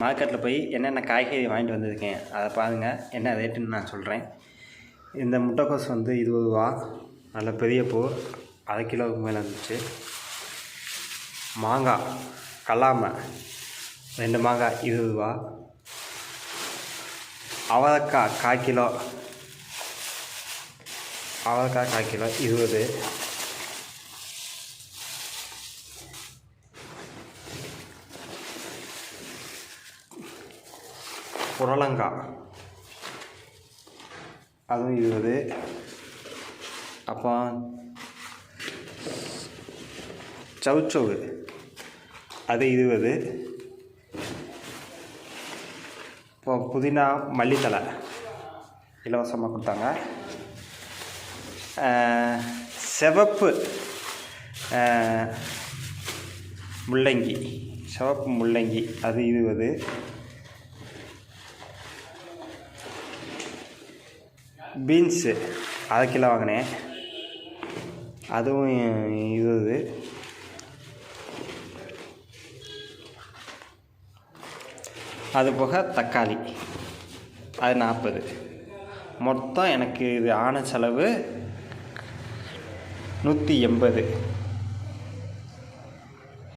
மார்க்கெட்டில் போய் என்னென்ன காய்கறி வாங்கிட்டு வந்திருக்கேன் அதை பாருங்கள், என்ன ரேட்டுன்னு நான் சொல்கிறேன். இந்த முட்டைக்கோஸ் 20 ரூபா, நல்ல பெரிய பூ, அரை கிலோவுக்கு மேலே இருந்துச்சு. மாங்காய் கல்லாமை 2 மாங்காய் 20 ரூபா. அவரைக்காய் 1/4 கிலோ, அவரைக்காய் 1/4 கிலோ 20. புடலங்காய் அதுவும் 20. அப்புறம் சவுச்சவு அது 20. இப்போ புதினா மல்லித்தலை இலவசமாக கொடுத்தாங்க. சிவப்பு முள்ளங்கி அது 20. பீன்ஸு 1/2 கிலோ வாங்கினேன், அதுவும் 20. அது போக தக்காளி அது 40. மொத்தம் எனக்கு இது ஆன செலவு 180.